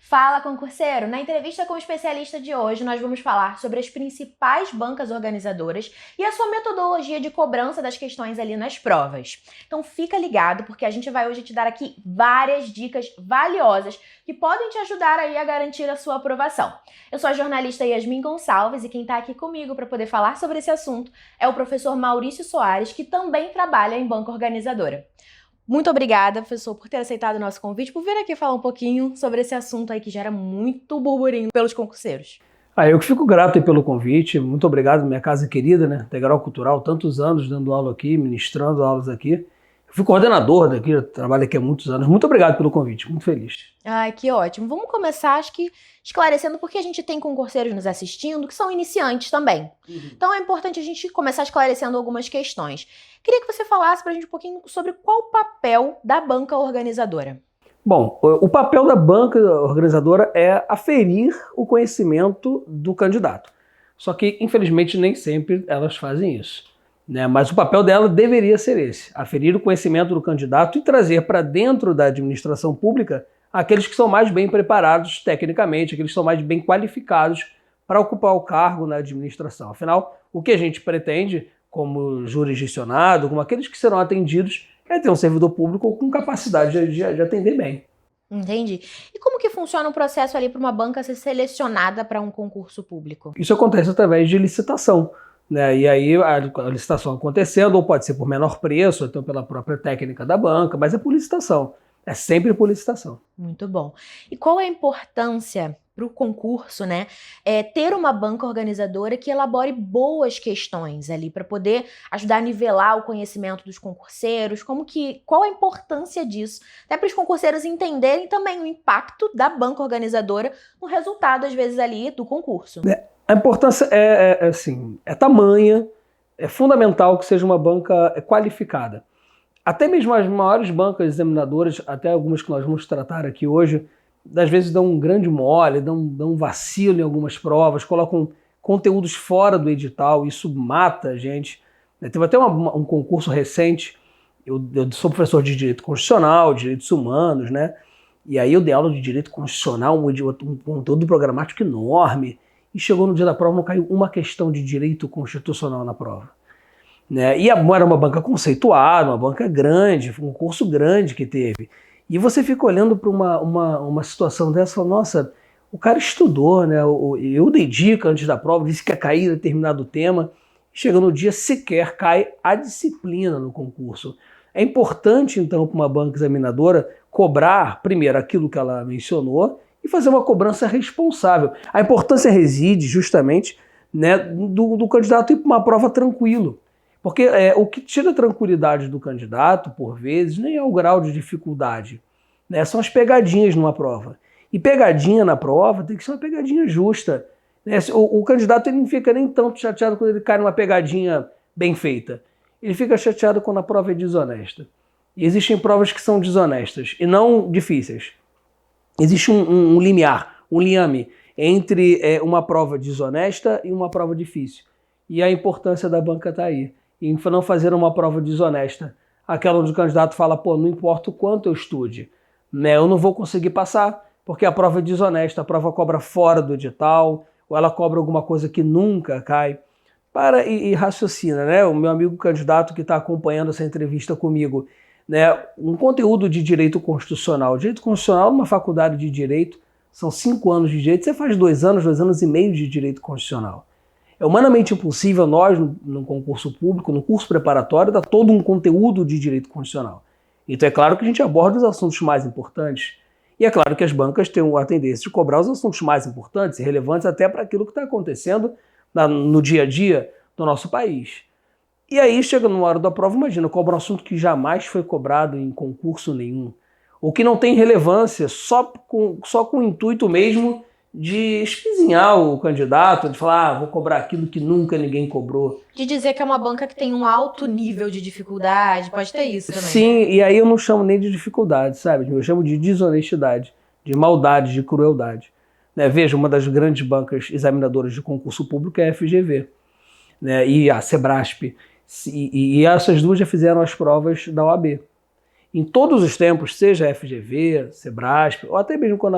Fala, concurseiro! Na entrevista com o especialista de hoje, nós vamos falar sobre as principais bancas organizadoras e a sua metodologia de cobrança das questões ali nas provas. Então fica ligado, porque a gente vai hoje te dar aqui várias dicas valiosas que podem te ajudar aí a garantir a sua aprovação. Eu sou a jornalista Yasmin Gonçalves e quem está aqui comigo para poder falar sobre esse assunto é o professor Maurício Soares, que também trabalha em banca organizadora. Muito obrigada, professor, por ter aceitado o nosso convite, por vir aqui falar um pouquinho sobre esse assunto aí que gera muito burburinho pelos concurseiros. Eu que fico grato aí pelo convite, muito obrigado, minha casa querida, né, Integral Cultural, tantos anos dando aula aqui, ministrando aulas aqui. Eu fui coordenador daqui, trabalho aqui há muitos anos. Muito obrigado pelo convite, muito feliz. Ai, que ótimo. Vamos começar, acho que esclarecendo, porque a gente tem concurseiros nos assistindo que são iniciantes também. Então é importante a gente começar esclarecendo algumas questões. Queria que você falasse pra gente um pouquinho sobre qual o papel da banca organizadora. Bom, o papel da banca organizadora é aferir o conhecimento do candidato. Só que, infelizmente, nem sempre elas fazem isso, né? Mas o papel dela deveria ser esse, aferir o conhecimento do candidato e trazer para dentro da administração pública aqueles que são mais bem preparados tecnicamente, aqueles que são mais bem qualificados para ocupar o cargo na administração. Afinal, o que a gente pretende como jurisdicionado, como aqueles que serão atendidos, é ter um servidor público com capacidade de atender bem. Entendi. E como que funciona o processo ali para uma banca ser selecionada para um concurso público? Isso acontece através de licitação, né? E aí a licitação acontecendo, ou pode ser por menor preço, ou então pela própria técnica da banca, mas é por licitação. É sempre por licitação. Muito bom. E qual é a importância para o concurso, né? Ter uma banca organizadora que elabore boas questões ali para poder ajudar a nivelar o conhecimento dos concurseiros, qual a importância disso? Até para os concurseiros entenderem também o impacto da banca organizadora no resultado, às vezes, ali do concurso. A importância é tamanha, é fundamental que seja uma banca qualificada. Até mesmo as maiores bancas examinadoras, até algumas que nós vamos tratar aqui hoje, às vezes dão um grande mole, dão um vacilo em algumas provas, colocam conteúdos fora do edital, isso mata a gente. Teve até um concurso recente, eu sou professor de Direito Constitucional, Direitos Humanos, né? E aí eu dei aula de Direito Constitucional, um conteúdo programático enorme, e chegou no dia da prova, não caiu uma questão de Direito Constitucional na prova. Né? E era uma banca conceituada, uma banca grande, um curso grande que teve. E você fica olhando para uma situação dessa e fala, nossa, o cara estudou, né? Eu dei dica antes da prova, disse que ia cair determinado tema, chega no dia sequer cai a disciplina no concurso. É importante, então, para uma banca examinadora cobrar, primeiro, aquilo que ela mencionou e fazer uma cobrança responsável. A importância reside justamente, né, do candidato ir para uma prova tranquilo. Porque o que tira a tranquilidade do candidato, por vezes, nem é o grau de dificuldade, né? São as pegadinhas numa prova. E pegadinha na prova tem que ser uma pegadinha justa, né? O candidato ele não fica nem tanto chateado quando ele cai numa pegadinha bem feita. Ele fica chateado quando a prova é desonesta. E existem provas que são desonestas e não difíceis. Existe um limiar, um liame entre uma prova desonesta e uma prova difícil. E a importância da banca está aí. E não fazer uma prova desonesta. Aquela onde o candidato fala, pô, não importa o quanto eu estude, né, eu não vou conseguir passar, porque a prova é desonesta, a prova cobra fora do edital, ou ela cobra alguma coisa que nunca cai. Para e raciocina, né? O meu amigo candidato que está acompanhando essa entrevista comigo, né, um conteúdo de direito constitucional. Direito constitucional, numa faculdade de direito, são 5 anos de direito, você faz 2 anos e meio de direito constitucional. É humanamente impossível nós, no concurso público, no curso preparatório, dar todo um conteúdo de direito constitucional. Então é claro que a gente aborda os assuntos mais importantes. E é claro que as bancas têm a tendência de cobrar os assuntos mais importantes e relevantes até para aquilo que está acontecendo no dia a dia do nosso país. E aí chega numa hora da prova, imagina, cobra um assunto que jamais foi cobrado em concurso nenhum. Ou que não tem relevância, só com o intuito mesmo de espizinhar o candidato, de falar, vou cobrar aquilo que nunca ninguém cobrou. De dizer que é uma banca que tem um alto nível de dificuldade, pode ter isso também. Sim, e aí eu não chamo nem de dificuldade, sabe? Eu chamo de desonestidade, de maldade, de crueldade. Né? Veja, uma das grandes bancas examinadoras de concurso público é a FGV, né? E a Sebrasp. E essas duas já fizeram as provas da OAB. em todos os tempos, seja a FGV, Sebrasp, ou até mesmo quando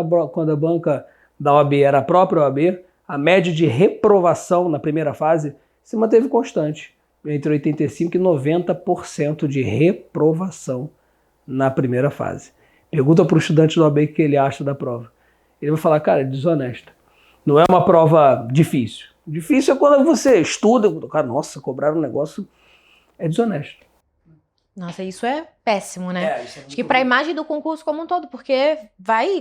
a banca da OAB era a própria OAB, a média de reprovação na primeira fase se manteve constante, entre 85% e 90% de reprovação na primeira fase. Pergunta para o estudante da OAB o que ele acha da prova. Ele vai falar, cara, é desonesta. Não é uma prova difícil. Difícil é quando você estuda, cara, nossa, cobraram um negócio, é desonesto. Nossa, isso é péssimo, né? Isso é Acho que para a imagem do concurso como um todo, porque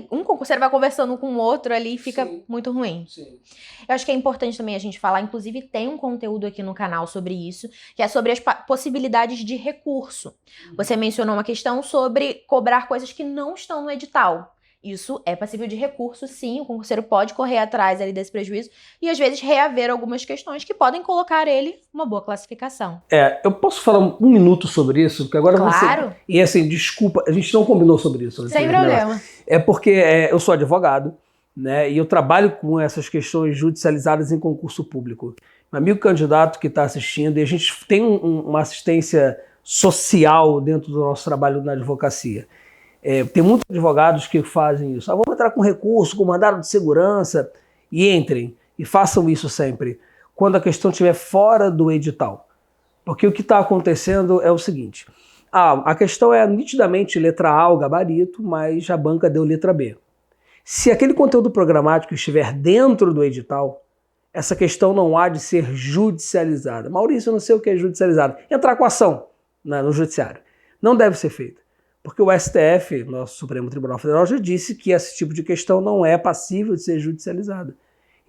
um concurseiro vai conversando com o outro ali e fica muito ruim. Sim. Eu acho que é importante também a gente falar, inclusive tem um conteúdo aqui no canal sobre isso, que é sobre as possibilidades de recurso. Você mencionou uma questão sobre cobrar coisas que não estão no edital. Isso é passível de recurso, sim, o concurseiro pode correr atrás ali desse prejuízo e às vezes reaver algumas questões que podem colocar ele uma boa classificação. Eu posso falar um minuto sobre isso? Porque agora claro. E assim, desculpa, a gente não combinou sobre isso. Sem problema. É porque eu sou advogado, né, e eu trabalho com essas questões judicializadas em concurso público. Um amigo candidato que está assistindo, e a gente tem uma assistência social dentro do nosso trabalho na advocacia. Tem muitos advogados que fazem isso. Vamos entrar com recurso, com mandado de segurança, e entrem, e façam isso sempre, quando a questão estiver fora do edital. Porque o que está acontecendo é o seguinte, a questão é nitidamente letra A, o gabarito, mas a banca deu letra B. Se aquele conteúdo programático estiver dentro do edital, essa questão não há de ser judicializada. Maurício, eu não sei o que é judicializado. Entrar com ação no judiciário. Não deve ser feita. Porque o STF, nosso Supremo Tribunal Federal, já disse que esse tipo de questão não é passível de ser judicializada.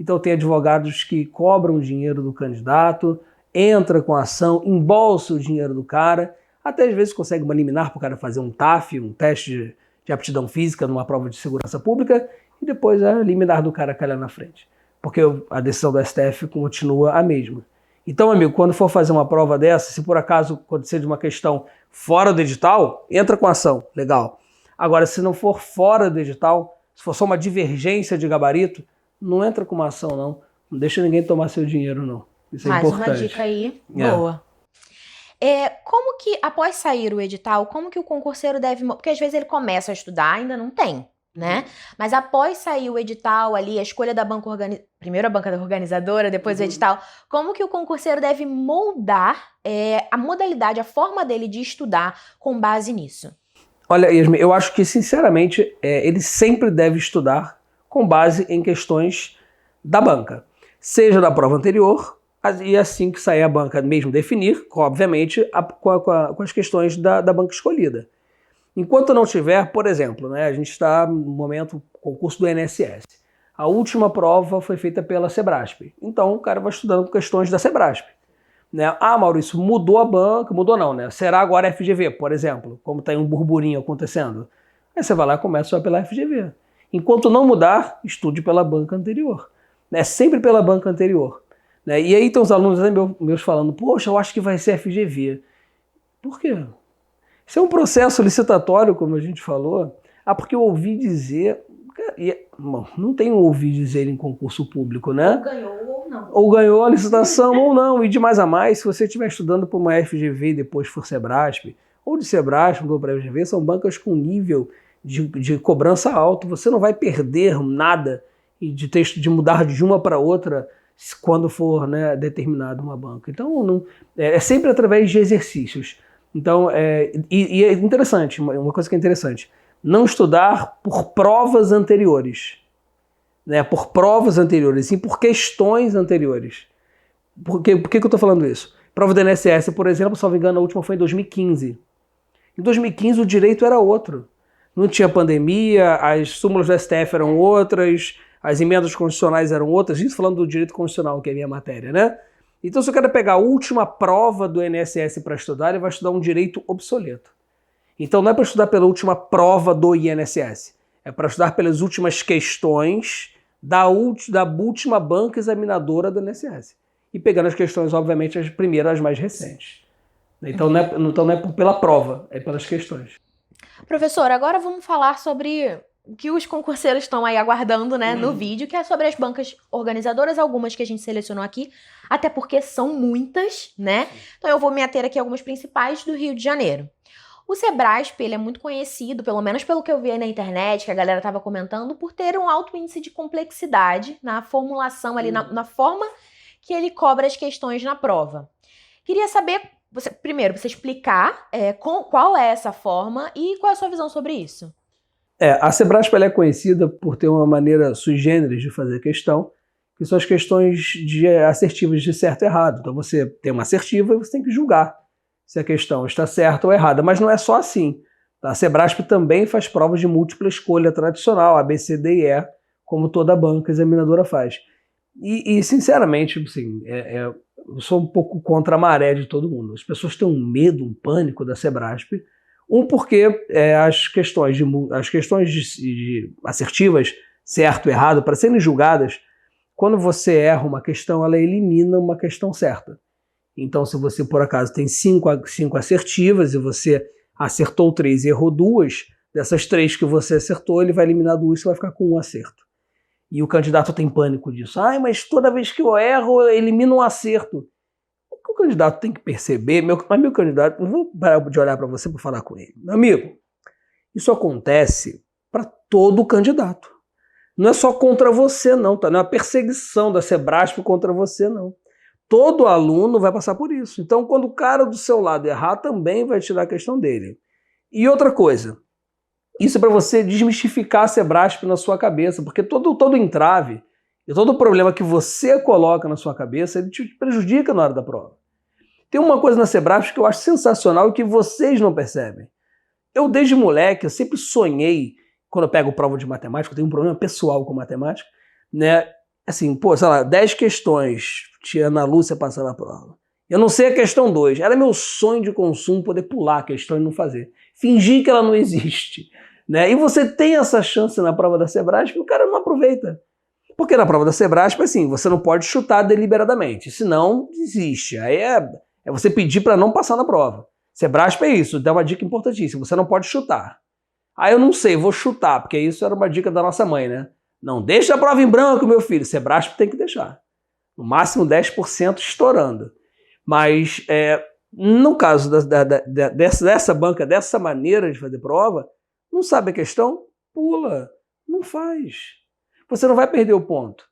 Então tem advogados que cobram dinheiro do candidato, entra com a ação, embolsa o dinheiro do cara, até às vezes consegue uma liminar para o cara fazer um TAF, um teste de aptidão física numa prova de segurança pública, e depois a liminar do cara calha na frente. Porque a decisão do STF continua a mesma. Então, amigo, quando for fazer uma prova dessa, se por acaso acontecer de uma questão fora do edital, entra com ação, legal. Agora, se não for fora do edital, se for só uma divergência de gabarito, não entra com uma ação, não. Não deixa ninguém tomar seu dinheiro, não. Isso é importante. Mais uma dica aí, boa. Como que, após sair o edital, como que o concurseiro deve... Porque às vezes ele começa a estudar, ainda não tem, né? Mas após sair o edital ali, a escolha da banca primeiro a banca organizadora, depois o edital, como que o concurseiro deve moldar a modalidade, a forma dele de estudar com base nisso? Olha, Yasmin, eu acho que, sinceramente, ele sempre deve estudar com base em questões da banca. Seja da prova anterior, e assim que sair a banca mesmo definir, obviamente, com as questões da banca escolhida. Enquanto não tiver, por exemplo, né, a gente está no momento concurso do INSS. A última prova foi feita pela Sebrasp. Então o cara vai estudando questões da Sebrasp. Né? Maurício, mudou a banca, mudou não, né? Será agora FGV, por exemplo, como está aí um burburinho acontecendo. Aí você vai lá e começa só pela FGV. Enquanto não mudar, estude pela banca anterior. Né? Sempre pela banca anterior. Né? E aí estão os alunos meus falando, poxa, eu acho que vai ser FGV. Por quê? Isso é um processo licitatório, como a gente falou. Porque eu ouvi dizer... Bom, não tem um ouvir dizer em concurso público, né? Ou ganhou ou não. Ou ganhou a licitação ou não. E de mais a mais, se você estiver estudando para uma FGV e depois for Sebrasp, ou de Sebrasp ou para a FGV, são bancas com nível de cobrança alto. Você não vai perder nada de mudar de uma para outra quando for, né, determinado uma banca. Então, é sempre através de exercícios. Então, é interessante, uma coisa que é interessante, não estudar por provas anteriores, né? Por provas anteriores, sim por questões anteriores. Por que eu estou falando isso? Prova do INSS, por exemplo, se não me engano, a última foi em 2015. Em 2015 o direito era outro. Não tinha pandemia, as súmulas do STF eram outras, as emendas constitucionais eram outras, isso falando do direito constitucional, que é a minha matéria, né? Então, se eu quero pegar a última prova do INSS para estudar, ele vai estudar um direito obsoleto. Então, não é para estudar pela última prova do INSS, é para estudar pelas últimas questões da última banca examinadora do INSS. E pegando as questões, obviamente, as primeiras, as mais recentes. Então, não é pela prova, é pelas questões. Professor, agora vamos falar sobre o que os concurseiros estão aí aguardando, né, no vídeo, que é sobre as bancas organizadoras, algumas que a gente selecionou aqui, até porque são muitas, né? Então eu vou me ater aqui a algumas principais do Rio de Janeiro. O Sebrasp, ele é muito conhecido, pelo menos pelo que eu vi aí na internet, que a galera estava comentando, por ter um alto índice de complexidade na formulação ali, na forma que ele cobra as questões na prova. Queria saber, primeiro, você explicar qual é essa forma e qual é a sua visão sobre isso. A Sebrasp ela é conhecida por ter uma maneira sui generis de fazer questão, que são as questões assertivas de certo e errado. Então você tem uma assertiva e você tem que julgar se a questão está certa ou errada, mas não é só assim. A Sebrasp também faz provas de múltipla escolha tradicional, A, B, C, D e E, como toda banca examinadora faz. E sinceramente, assim, eu sou um pouco contra a maré de todo mundo. As pessoas têm um medo, um pânico da Sebrasp, porque as questões assertivas, certo e errado, para serem julgadas, quando você erra uma questão, ela elimina uma questão certa. Então, se você, por acaso, tem 5 assertivas e você acertou 3 e errou 2, dessas 3 que você acertou, ele vai eliminar 2 e você vai ficar com um acerto. E o candidato tem pânico disso. Mas toda vez que eu erro, eu elimino um acerto. O que o candidato tem que perceber, meu candidato, eu vou parar de olhar para você para falar com ele. Meu amigo, isso acontece para todo candidato. Não é só contra você, não, tá? Não é uma perseguição da Sebrasp contra você, não. Todo aluno vai passar por isso. Então, quando o cara do seu lado errar, também vai tirar a questão dele. E outra coisa, isso é para você desmistificar a Sebrasp na sua cabeça, porque todo entrave e todo problema que você coloca na sua cabeça, ele te prejudica na hora da prova. Tem uma coisa na Sebrasp que eu acho sensacional e que vocês não percebem. Eu, desde moleque, eu sempre sonhei, quando eu pego prova de matemática, eu tenho um problema pessoal com matemática, né? Assim, sei lá, 10 questões, tia Ana Lúcia passando a prova. Eu não sei a questão 2. Era meu sonho de consumo poder pular a questão e não fazer. Fingir que ela não existe. Né? E você tem essa chance na prova da Sebrasp e o cara não aproveita. Porque na prova da Sebrasp, assim, você não pode chutar deliberadamente, senão desiste. Aí é você pedir para não passar na prova. Sebrasp é isso, dá uma dica importantíssima, você não pode chutar. Eu não sei, vou chutar, porque isso era uma dica da nossa mãe, né? Não deixa a prova em branco, meu filho. Sebrasp tem que deixar. No máximo 10% estourando. Mas no caso dessa banca, dessa maneira de fazer prova, não sabe a questão? Pula. Não faz. Você não vai perder o ponto.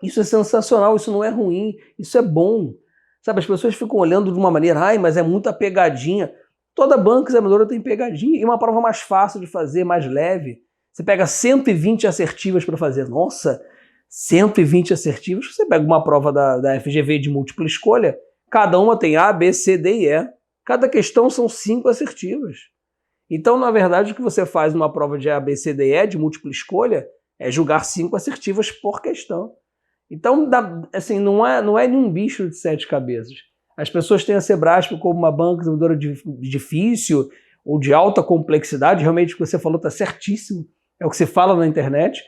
Isso é sensacional, isso não é ruim, isso é bom. Sabe, as pessoas ficam olhando de uma maneira, mas é muita pegadinha. Toda banca examinadora tem pegadinha. E uma prova mais fácil de fazer, mais leve. Você pega 120 assertivas para fazer. Nossa, 120 assertivas. Você pega uma prova da FGV de múltipla escolha, cada uma tem A, B, C, D e E. Cada questão são 5 assertivas. Então, na verdade, o que você faz numa prova de A, B, C, D e E, de múltipla escolha, é julgar 5 assertivas por questão. Então, assim, não é nenhum bicho de 7 cabeças. As pessoas têm a Sebrasp como uma banca examinadora difícil ou de alta complexidade. Realmente o que você falou está certíssimo. É o que se fala na internet,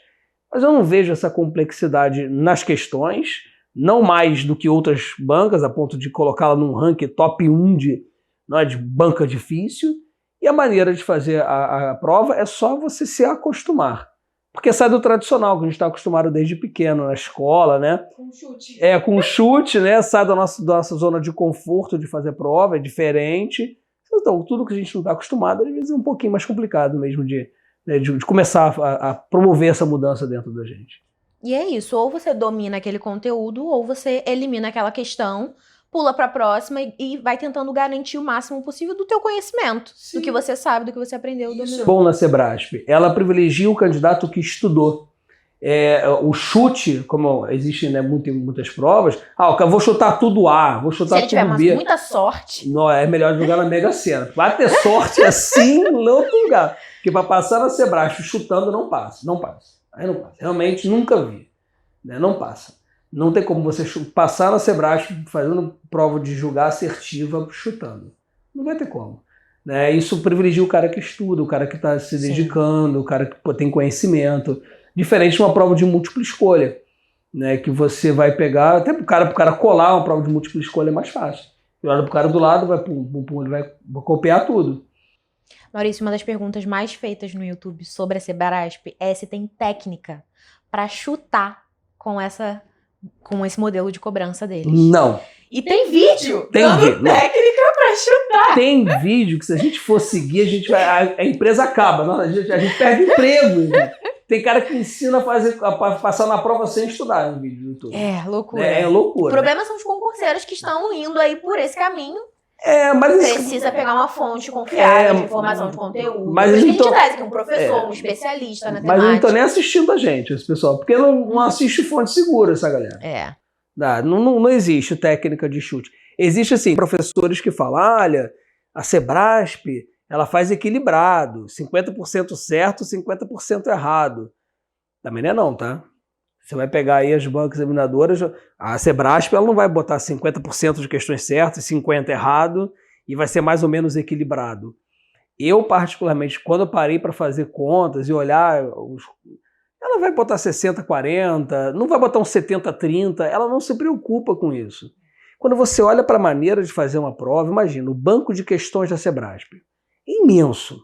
mas eu não vejo essa complexidade nas questões, não mais do que outras bancas, a ponto de colocá-la num ranking top 1 de banca difícil, e a maneira de fazer a prova é só você se acostumar, porque sai do tradicional, que a gente está acostumado desde pequeno, na escola, né? Com chute. Com chute, né? Sai da nossa zona de conforto de fazer prova, é diferente. Então, tudo que a gente não está acostumado, às vezes é um pouquinho mais complicado mesmo de começar a promover essa mudança dentro da gente. E é isso, ou você domina aquele conteúdo, ou você elimina aquela questão, pula para a próxima e vai tentando garantir o máximo possível do teu conhecimento, Sim. do que você sabe, do que você aprendeu, Isso dominou. é bom na Sebrasp. Ela privilegia o candidato que estudou. O chute, como existe, né, muitas provas, eu vou chutar tudo A, vou chutar Se ele tiver tudo B. muita sorte. Não, é melhor jogar na Mega Sena. Vai ter sorte assim no outro lugar. Porque para passar na Sebrasp chutando não passa. Não passa. Aí não passa. Realmente nunca vi. Né? Não passa. Não tem como você passar na Sebrasp fazendo prova de julgar assertiva chutando. Não vai ter como. Né? Isso privilegia o cara que estuda, o cara que está se dedicando, o cara que tem conhecimento. Diferente de uma prova de múltipla escolha. Né? Que você vai pegar, até pro cara colar uma prova de múltipla escolha é mais fácil. E olha pro cara do lado, ele vai copiar tudo. Maurício, uma das perguntas mais feitas no YouTube sobre a Sebrasp é se tem técnica para chutar com esse modelo de cobrança deles. Não. E tem vídeo Tem dando vídeo. técnica pra chutar. Tem vídeo que se a gente for seguir, a empresa acaba. Não, a gente perde emprego. Gente. Tem cara que ensina a passar na prova sem estudar no vídeo do YouTube. É, loucura. É loucura. O problema são os concurseiros que estão indo aí por esse caminho. Mas Precisa pegar uma fonte confiável de informação de conteúdo. Mas a gente então, traz aqui um professor, um especialista na temática. Mas eu não tô nem assistindo a gente, esse pessoal, porque não assiste fonte segura essa galera. Não existe técnica de chute. Existe, assim, professores que falam, olha, a Sebrasp, ela faz equilibrado, 50% certo, 50% errado. Também não, tá? Você vai pegar aí as bancas examinadoras, a Sebrasp ela não vai botar 50% de questões certas e 50% errado e vai ser mais ou menos equilibrado. Eu, particularmente, quando eu parei para fazer contas e olhar, ela vai botar 60-40, não vai botar um 70-30, ela não se preocupa com isso. Quando você olha para a maneira de fazer uma prova, imagina, o banco de questões da Sebrasp. Imenso,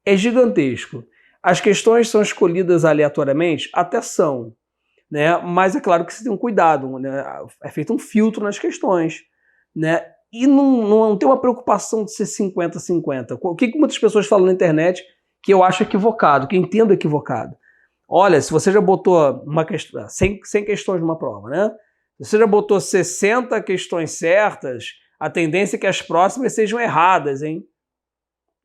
é gigantesco. As questões são escolhidas aleatoriamente? Até são. Né? Mas é claro que você tem um cuidado, né? É feito um filtro nas questões, né? E não tem uma preocupação de ser 50-50. O que muitas pessoas falam na internet que eu acho equivocado, que eu entendo equivocado. Olha, se você já botou 100 questões numa prova, né? Se você já botou 60 questões certas, a tendência é que as próximas sejam erradas, hein?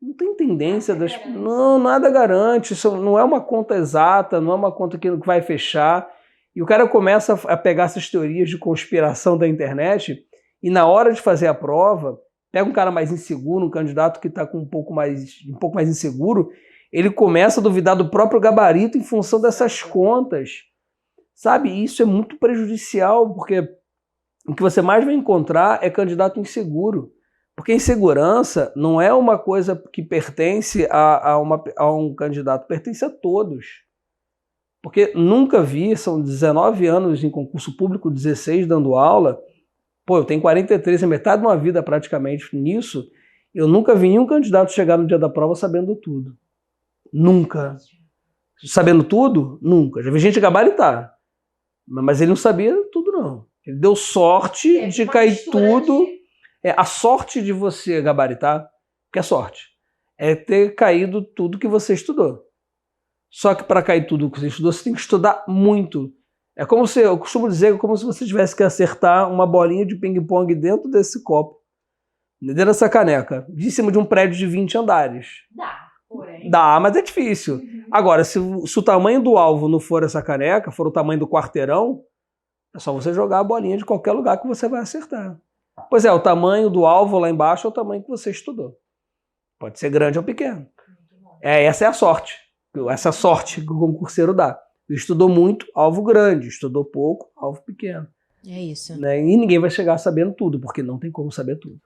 Não tem tendência Não, nada garante. Isso não é uma conta exata, não é uma conta que vai fechar. E o cara começa a pegar essas teorias de conspiração da internet e na hora de fazer a prova, pega um cara mais inseguro, um candidato que está com um pouco mais inseguro, ele começa a duvidar do próprio gabarito em função dessas contas. Sabe? Isso é muito prejudicial, porque o que você mais vai encontrar é candidato inseguro. Porque insegurança não é uma coisa que pertence a um candidato, pertence a todos. Porque nunca vi, são 19 anos em concurso público, 16 dando aula, eu tenho 43, é metade de uma vida praticamente nisso, eu nunca vi nenhum candidato chegar no dia da prova sabendo tudo. Nunca. Sabendo tudo? Nunca. Já vi gente gabaritar, mas ele não sabia tudo não. Ele deu sorte de cair tudo. A sorte de você gabaritar, que é sorte, é ter caído tudo que você estudou. Só que para cair tudo que você estudou, você tem que estudar muito. É como se, eu costumo dizer, como se você tivesse que acertar uma bolinha de ping-pong dentro desse copo, dentro dessa caneca, de cima de um prédio de 20 andares. Dá, mas é difícil. Agora, se o tamanho do alvo não for essa caneca, for o tamanho do quarteirão, é só você jogar a bolinha de qualquer lugar que você vai acertar. Pois é, o tamanho do alvo lá embaixo é o tamanho que você estudou. Pode ser grande ou pequeno. Essa é a sorte. Essa sorte que o concurseiro dá. Estudou muito, alvo grande. Estudou pouco, alvo pequeno. É isso. Né? E ninguém vai chegar sabendo tudo, porque não tem como saber tudo.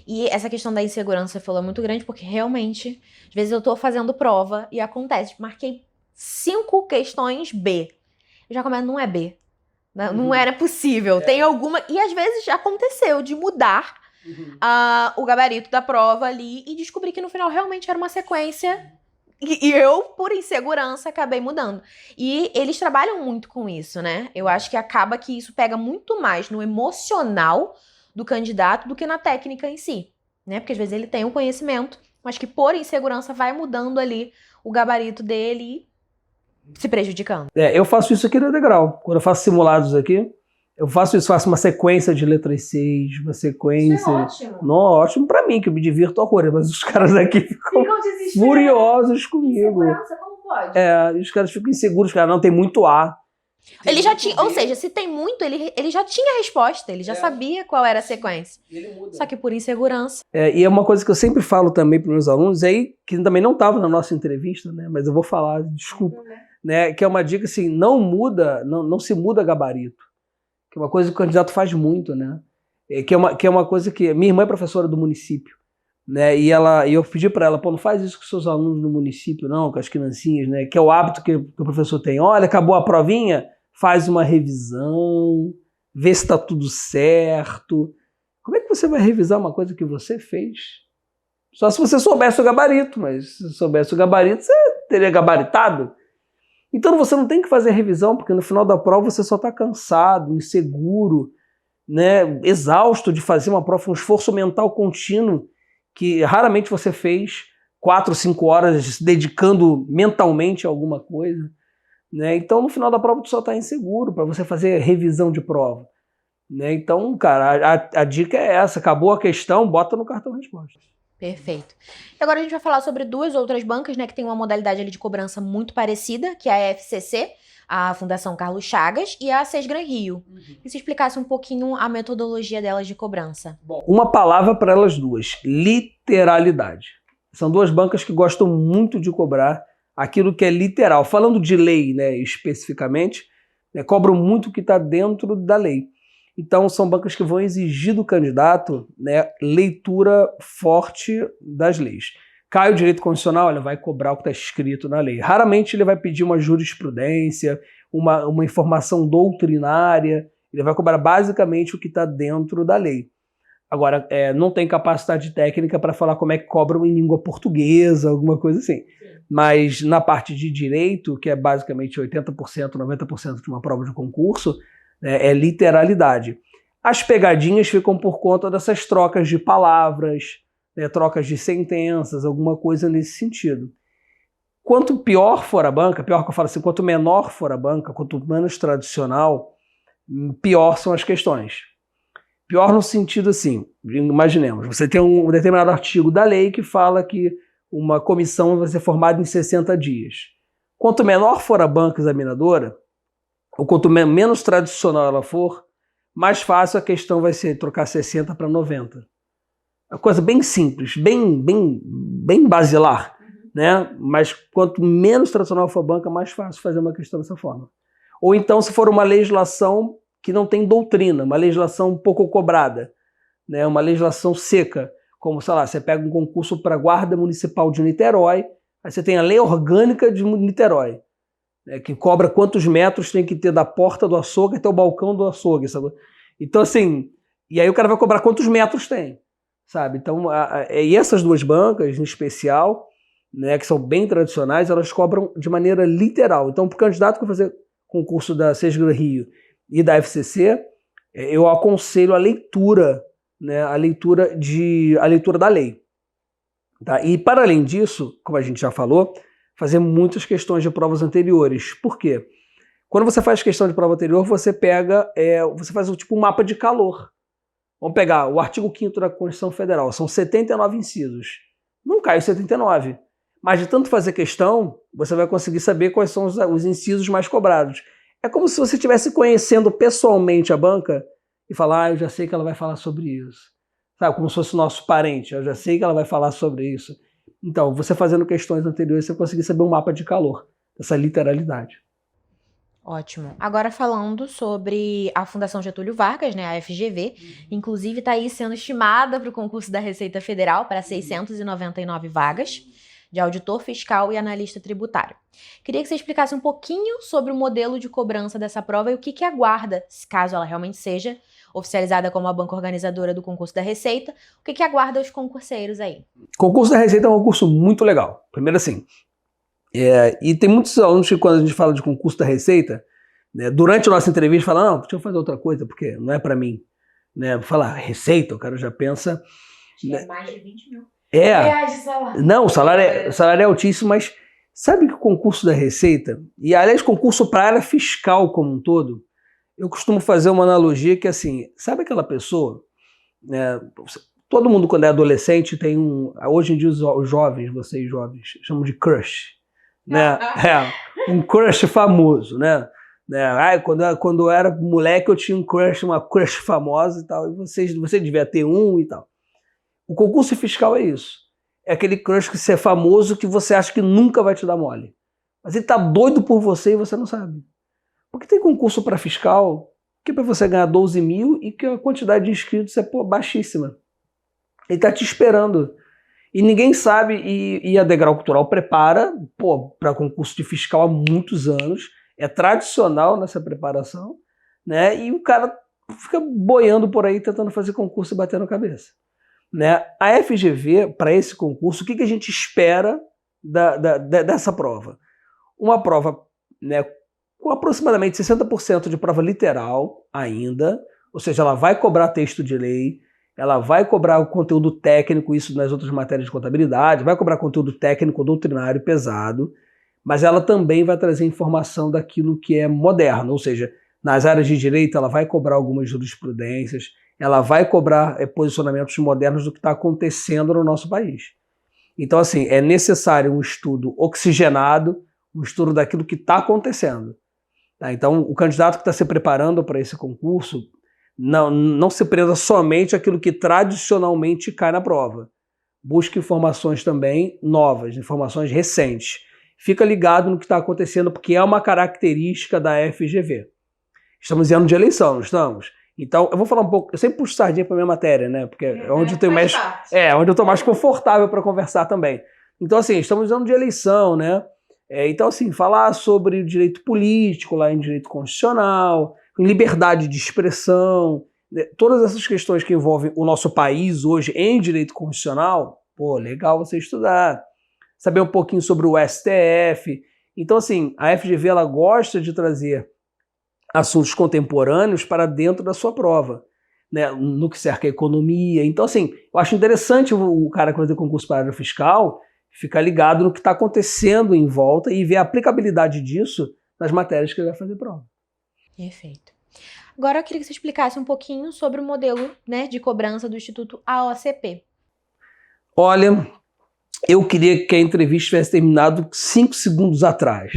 E essa questão da insegurança, você falou, é muito grande, porque realmente, às vezes eu tô fazendo prova e acontece, marquei 5 questões B. Eu já começo, não é B. Não era possível. Tem alguma... E às vezes já aconteceu de mudar o gabarito da prova ali e descobrir que no final realmente era uma sequência... E eu, por insegurança, acabei mudando. E eles trabalham muito com isso, né? Eu acho que acaba que isso pega muito mais no emocional do candidato do que na técnica em si, né? Porque às vezes ele tem um conhecimento, mas que por insegurança vai mudando ali o gabarito dele e se prejudicando. Eu faço isso aqui no degrau. Quando eu faço simulados aqui, eu faço uma sequência de letras 6, uma sequência... Isso é ótimo. Não, ótimo pra mim, que eu me divirto horrores, mas os caras aqui ficam furiosos comigo. Insegurança, como pode? Os caras ficam inseguros, cara, não tem muito A. Ele já tinha, ou seja, se tem muito, ele já tinha a resposta, ele já sabia qual era a sequência. Ele muda. Só que por insegurança. E é uma coisa que eu sempre falo também para os meus alunos, aí, que também não estava na nossa entrevista, né, mas eu vou falar, desculpa, né, que é uma dica assim, não se muda gabarito. Que é uma coisa que o candidato faz muito, né? Que é uma coisa que... Minha irmã é professora do município, né? E eu pedi para ela, não faz isso com seus alunos no município, não, com as criancinhas, né? Que é o hábito que o professor tem. Olha, acabou a provinha, faz uma revisão, vê se está tudo certo. Como é que você vai revisar uma coisa que você fez? Só se você soubesse o gabarito, mas se soubesse o gabarito, você teria gabaritado. Então você não tem que fazer revisão, porque no final da prova você só está cansado, inseguro, né, exausto de fazer uma prova, um esforço mental contínuo que raramente você fez 4, 5 horas se dedicando mentalmente a alguma coisa, né? Então, no final da prova, tu só está inseguro para você fazer revisão de prova, né? Então, cara, a dica é essa: acabou a questão, bota no cartão resposta. Perfeito. E agora a gente vai falar sobre duas outras bancas, né, que tem uma modalidade ali de cobrança muito parecida, que é a FCC, a Fundação Carlos Chagas, e a Sesgran Rio. E se explicasse um pouquinho a metodologia delas de cobrança? Bom, uma palavra para elas duas: literalidade. São duas bancas que gostam muito de cobrar aquilo que é literal. Falando de lei, né, especificamente, né, cobram muito o que está dentro da lei. Então, são bancas que vão exigir do candidato, né, leitura forte das leis. Cai o direito constitucional, ele vai cobrar o que está escrito na lei. Raramente ele vai pedir uma jurisprudência, uma informação doutrinária. Ele vai cobrar basicamente o que está dentro da lei. Agora, não tem capacidade técnica para falar como é que cobram em língua portuguesa, alguma coisa assim. Sim. Mas na parte de direito, que é basicamente 80%, 90% de uma prova de concurso, é literalidade. As pegadinhas ficam por conta dessas trocas de palavras, né, trocas de sentenças, alguma coisa nesse sentido. Quanto pior for a banca, pior que eu falo assim, quanto menor for a banca, quanto menos tradicional, pior são as questões. Pior no sentido assim, imaginemos, você tem um determinado artigo da lei que fala que uma comissão vai ser formada em 60 dias. Quanto menor for a banca examinadora, ou quanto menos tradicional ela for, mais fácil a questão vai ser trocar 60 para 90. Uma coisa bem simples, bem basilar, né? Mas quanto menos tradicional for a banca, mais fácil fazer uma questão dessa forma. Ou então, se for uma legislação que não tem doutrina, uma legislação pouco cobrada, né? Uma legislação seca, como, sei lá, você pega um concurso para a Guarda Municipal de Niterói, aí você tem a Lei Orgânica de Niterói, que cobra quantos metros tem que ter da porta do açougue até o balcão do açougue, sabe? Então, assim, e aí o cara vai cobrar quantos metros tem, sabe? Então, e essas duas bancas, em especial, né, que são bem tradicionais, elas cobram de maneira literal. Então, para o candidato que vai fazer concurso da Sesgran Rio e da FCC, eu aconselho a leitura, né, a leitura da lei. Tá? E, para além disso, como a gente já falou, fazer muitas questões de provas anteriores. Por quê? Quando você faz questão de prova anterior, você faz tipo um mapa de calor. Vamos pegar o artigo 5º da Constituição Federal, são 79 incisos. Não cai os 79. Mas de tanto fazer questão, você vai conseguir saber quais são os incisos mais cobrados. É como se você estivesse conhecendo pessoalmente a banca e falar, eu já sei que ela vai falar sobre isso. Sabe, como se fosse nosso parente, eu já sei que ela vai falar sobre isso. Então, você fazendo questões anteriores, você conseguir saber um mapa de calor, essa literalidade. Ótimo. Agora falando sobre a Fundação Getúlio Vargas, né, a FGV, inclusive está aí sendo estimada para o concurso da Receita Federal para 699 vagas de auditor fiscal e analista tributário. Queria que você explicasse um pouquinho sobre o modelo de cobrança dessa prova e o que aguarda, caso ela realmente seja oficializada como a banca organizadora do concurso da Receita, o que aguarda os concurseiros aí? O concurso da Receita é um concurso muito legal. Primeiro assim, e tem muitos alunos que quando a gente fala de concurso da Receita, né, durante a nossa entrevista falam, não, deixa eu fazer outra coisa, porque não é para mim. Né? Falar Receita, o cara já pensa... Né? Mais de 20 mil. Reais de salário. Não, o salário é altíssimo, mas sabe que o concurso da Receita, e aliás, concurso para a área fiscal como um todo, eu costumo fazer uma analogia que assim, sabe aquela pessoa, né, todo mundo quando é adolescente tem hoje em dia os jovens, vocês jovens, chamam de crush, né? Um crush famoso, né? Quando eu era moleque eu tinha uma crush famosa e tal, e você devia ter um e tal. O concurso fiscal é isso. É aquele crush que você é famoso que você acha que nunca vai te dar mole. Mas ele tá doido por você e você não sabe. Porque tem concurso para fiscal que é para você ganhar 12 mil e que a quantidade de inscritos é baixíssima. Ele tá te esperando. E ninguém sabe, e a Degrau Cultural prepara para concurso de fiscal há muitos anos. É tradicional nessa preparação, né? E o cara fica boiando por aí tentando fazer concurso e batendo a cabeça. Né? A FGV, para esse concurso, o que a gente espera dessa prova? Uma prova, né, com aproximadamente 60% de prova literal ainda, Ou seja, ela vai cobrar texto de lei, ela vai cobrar o conteúdo técnico, isso nas outras matérias de contabilidade, vai cobrar conteúdo técnico, doutrinário pesado, mas ela também vai trazer informação daquilo que é moderno, ou seja, nas áreas de direito ela vai cobrar algumas jurisprudências, ela vai cobrar posicionamentos modernos do que está acontecendo no nosso país. Então, assim, é necessário um estudo oxigenado, um estudo daquilo que está acontecendo. Tá? Então, o candidato que está se preparando para esse concurso não se prenda somente àquilo que tradicionalmente cai na prova. Busque informações também novas, informações recentes. Fica ligado no que está acontecendo, porque é uma característica da FGV. Estamos em ano de eleição, não estamos? Então, eu vou falar um pouco, eu sempre puxo sardinha para minha matéria, né? Porque é onde eu tenho mais. Onde eu estou mais confortável para conversar também. Então, assim, estamos em ano de eleição, né? Então, assim, falar sobre o direito político, lá em direito constitucional, em liberdade de expressão, né? Todas essas questões que envolvem o nosso país hoje em direito constitucional, pô, legal você estudar. Saber um pouquinho sobre o STF. Então, assim, a FGV ela gosta de trazer assuntos contemporâneos para dentro da sua prova, né? No que cerca a economia. Então, assim, eu acho interessante o cara que vai fazer concurso para a área fiscal ficar ligado no que está acontecendo em volta e ver a aplicabilidade disso nas matérias que ele vai fazer prova. Perfeito. Agora eu queria que você explicasse um pouquinho sobre o modelo, né, de cobrança do Instituto AOCP. Olha, eu queria que a entrevista tivesse terminado 5 segundos atrás.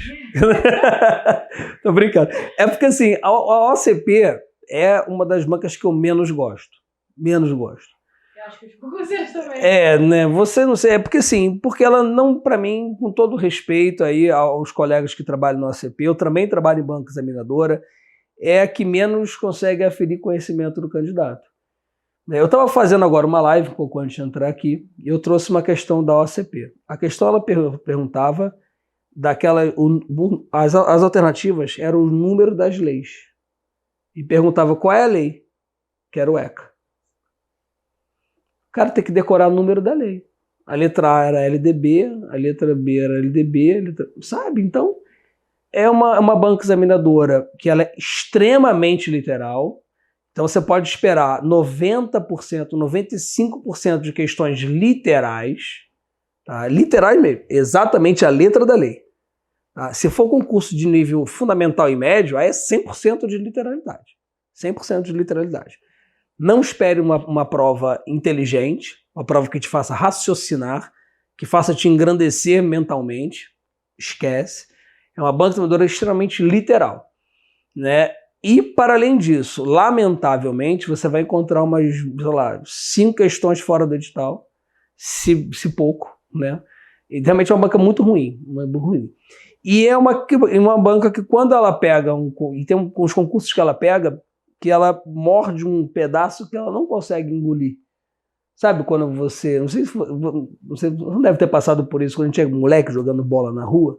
Tô brincando. É porque, assim, a OCP é uma das bancas que eu menos gosto. Menos gosto. Eu acho que os concurseiros também. Né? Você não sei. É porque, assim, porque ela não, para mim, com todo respeito aí aos colegas que trabalham na OCP, eu também trabalho em banca examinadora, é a que menos consegue aferir conhecimento do candidato. Eu estava fazendo agora uma live, um pouco antes de entrar aqui, e eu trouxe uma questão da OCP. A questão, ela perguntava as alternativas eram o número das leis. E perguntava qual é a lei, que era o ECA. O cara tem que decorar o número da lei. A letra A era LDB, a letra B era LDB, sabe? Então, é uma banca examinadora que ela é extremamente literal. Então você pode esperar 90%, 95% de questões literais, tá? Literais mesmo, exatamente a letra da lei. Tá? Se for concurso de nível fundamental e médio, aí é 100% de literalidade. 100% de literalidade. Não espere uma prova inteligente, uma prova que te faça raciocinar, que faça te engrandecer mentalmente. Esquece. É uma banca examinadora extremamente literal, né? E, para além disso, lamentavelmente, você vai encontrar umas, sei lá, 5 questões fora do edital, se pouco, né? E realmente é uma banca muito ruim, E é uma banca que, quando ela pega, e tem uns concursos que ela pega, que ela morde um pedaço que ela não consegue engolir. Sabe quando você, não sei se você não deve ter passado por isso, quando a gente é moleque jogando bola na rua,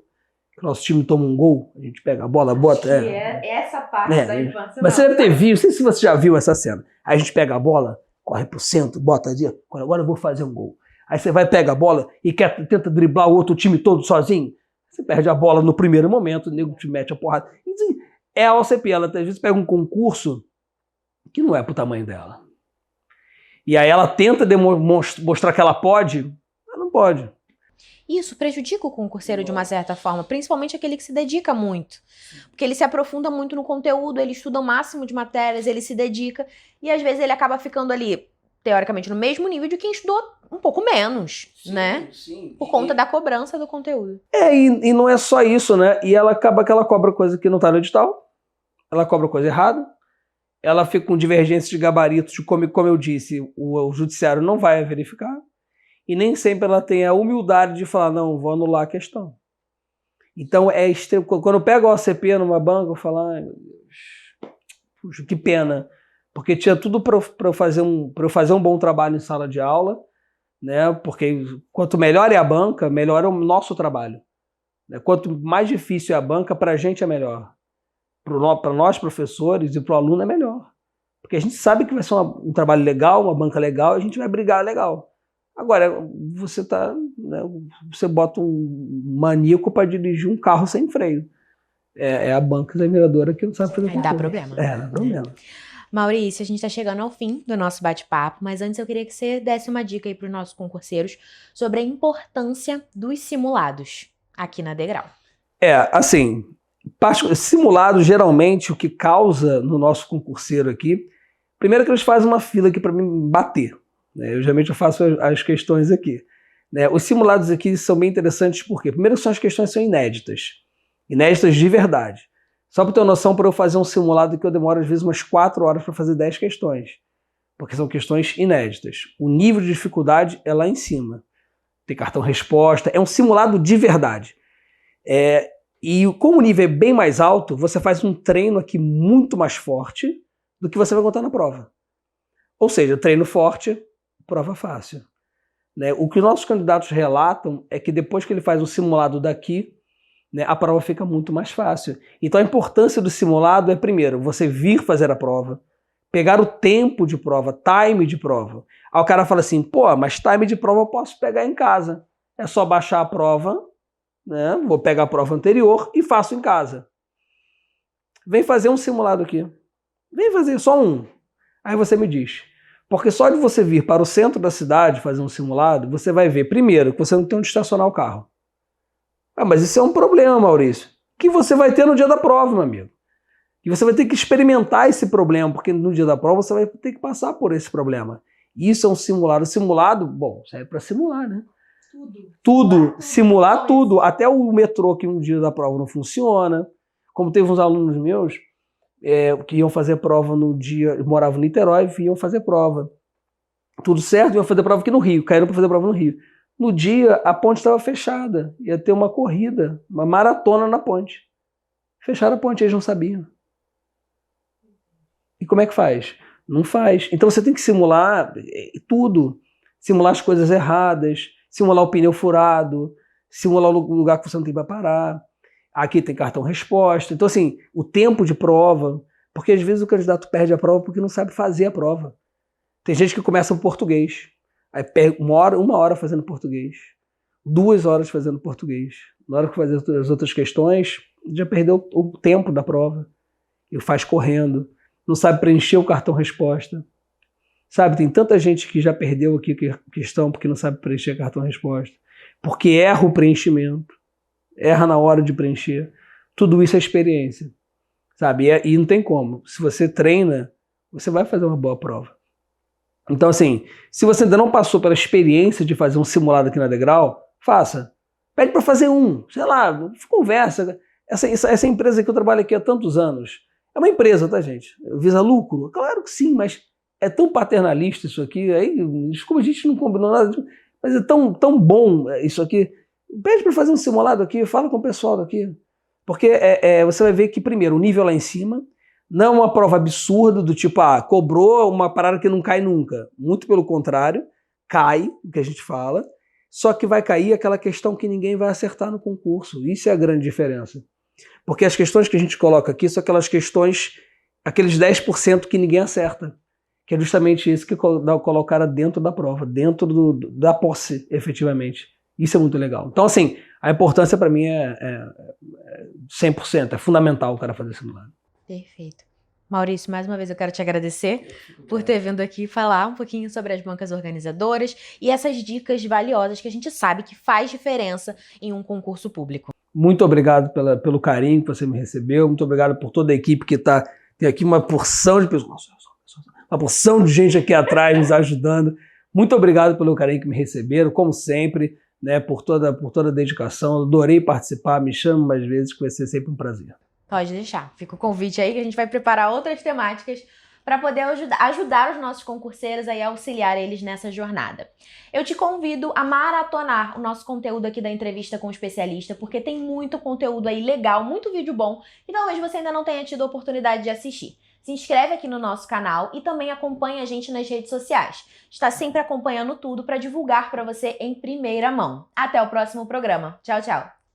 nosso time toma um gol, a gente pega a bola, bota... Essa parte da infância. Mas você deve ter visto, não sei se você já viu essa cena. Aí a gente pega a bola, corre pro centro, bota ali, agora eu vou fazer um gol. Aí você vai, pega a bola e tenta driblar o outro time todo sozinho. Você perde a bola no primeiro momento, o nego te mete a porrada. Assim, é a OCP, ela às vezes pega um concurso que não é pro tamanho dela. E aí ela tenta mostrar que ela pode, mas não pode. Isso prejudica o concurseiro de uma certa forma, principalmente aquele que se dedica muito. Porque ele se aprofunda muito no conteúdo, ele estuda o máximo de matérias, ele se dedica, e às vezes ele acaba ficando ali, teoricamente, no mesmo nível de quem estudou um pouco menos, né? Sim. Por conta da cobrança do conteúdo. E não é só isso, né? E ela acaba que ela cobra coisa que não tá no edital, ela cobra coisa errada, ela fica com divergência de gabaritos, de como eu disse, o judiciário não vai verificar. E nem sempre ela tem a humildade de falar, não, vou anular a questão. Então, é extremo. Quando eu pego a OCP numa banca, eu falo, ai, meu Deus, puxa, que pena. Porque tinha tudo para eu fazer um bom trabalho em sala de aula, né? Porque quanto melhor é a banca, melhor é o nosso trabalho. Quanto mais difícil é a banca, para a gente é melhor. Para nós, professores, e para o aluno é melhor. Porque a gente sabe que vai ser um trabalho legal, uma banca legal, e a gente vai brigar legal. Agora, você bota um maníaco para dirigir um carro sem freio. É a banca examinadora que não sabe fazer concurso. Dá problema. Dá problema. Maurício, a gente está chegando ao fim do nosso bate-papo, mas antes eu queria que você desse uma dica aí para os nossos concurseiros sobre a importância dos simulados aqui na Degrau. Assim, simulado geralmente o que causa no nosso concurseiro aqui, primeiro que eles fazem uma fila aqui para me bater, né? Eu geralmente faço as questões aqui, né? Os simulados aqui são bem interessantes porque, primeiro, as questões são inéditas de verdade. Só para ter uma noção, para eu fazer um simulado que eu demoro às vezes umas 4 horas para fazer 10 questões, porque são questões inéditas. O nível de dificuldade é lá em cima. Tem cartão resposta, é um simulado de verdade. E como o nível é bem mais alto, você faz um treino aqui muito mais forte do que você vai contar na prova. Ou seja, treino forte, prova fácil, né? O que os nossos candidatos relatam é que depois que ele faz o simulado daqui, né, a prova fica muito mais fácil. Então a importância do simulado é, primeiro, você vir fazer a prova, pegar o tempo de prova, time de prova. Aí o cara fala assim, pô, mas time de prova eu posso pegar em casa. É só baixar a prova, né, vou pegar a prova anterior e faço em casa. Vem fazer um simulado aqui. Vem fazer só um. Aí você me diz. Porque só de você vir para o centro da cidade fazer um simulado, você vai ver, primeiro, que você não tem onde estacionar o carro. Mas isso é um problema, Maurício, que você vai ter no dia da prova, meu amigo. E você vai ter que experimentar esse problema, porque no dia da prova você vai ter que passar por esse problema. Isso é um simulado. Simulado, bom, serve para simular, né? Tudo. Simular tudo. Até o metrô que um dia da prova não funciona. Como teve uns alunos meus que iam fazer prova no dia, moravam em Niterói e iam fazer prova. Tudo certo, iam fazer prova aqui no Rio, caíram para fazer prova no Rio. No dia, a ponte estava fechada. Ia ter uma corrida, uma maratona na ponte. Fecharam a ponte, eles não sabiam. E como é que faz? Não faz. Então você tem que simular tudo. Simular as coisas erradas, simular o pneu furado, simular o lugar que você não tem para parar. Aqui tem cartão resposta. Então, assim, o tempo de prova, porque às vezes o candidato perde a prova porque não sabe fazer a prova. Tem gente que começa em português. Aí pega uma hora fazendo português, 2 horas fazendo português. Na hora que fazer as outras questões, já perdeu o tempo da prova. E faz correndo. Não sabe preencher o cartão resposta. Sabe, tem tanta gente que já perdeu aqui questão porque não sabe preencher cartão resposta. Porque erra o preenchimento. Erra na hora de preencher. Tudo isso é experiência. Sabe, e não tem como. Se você treina, você vai fazer uma boa prova. Então, assim, se você ainda não passou pela experiência de fazer um simulado aqui na Degrau, faça. Pede para fazer um, sei lá, conversa. Essa empresa que eu trabalho aqui há tantos anos, é uma empresa, tá, gente? Visa lucro? Claro que sim, mas é tão paternalista isso aqui, aí, desculpa, a gente não combinou nada, mas é tão bom isso aqui. Pede para fazer um simulado aqui, fala com o pessoal daqui. Porque você vai ver que, primeiro, o nível lá em cima, não é uma prova absurda do tipo, cobrou uma parada que não cai nunca. Muito pelo contrário, cai, o que a gente fala, só que vai cair aquela questão que ninguém vai acertar no concurso. Isso é a grande diferença. Porque as questões que a gente coloca aqui são aquelas questões, aqueles 10% que ninguém acerta. Que é justamente isso que colocaram dentro da prova, dentro da posse, efetivamente. Isso é muito legal. Então, assim, a importância para mim é 100%, é fundamental o cara fazer simulado. Perfeito. Maurício, mais uma vez eu quero te agradecer por ter vindo aqui falar um pouquinho sobre as bancas organizadoras e essas dicas valiosas que a gente sabe que faz diferença em um concurso público. Muito obrigado pelo carinho que você me recebeu, muito obrigado por toda a equipe que tem aqui uma porção de pessoas, uma porção de gente aqui atrás nos ajudando. Muito obrigado pelo carinho que me receberam, como sempre, né, por toda a dedicação. Adorei participar, me chame mais vezes, que vai ser sempre um prazer. Pode deixar. Fica o convite aí que a gente vai preparar outras temáticas para poder ajudar os nossos concurseiros aí a auxiliar eles nessa jornada. Eu te convido a maratonar o nosso conteúdo aqui da entrevista com o especialista, porque tem muito conteúdo aí legal, muito vídeo bom, e talvez você ainda não tenha tido a oportunidade de assistir. Se inscreve aqui no nosso canal e também acompanha a gente nas redes sociais. Está sempre acompanhando tudo para divulgar para você em primeira mão. Até o próximo programa. Tchau, tchau!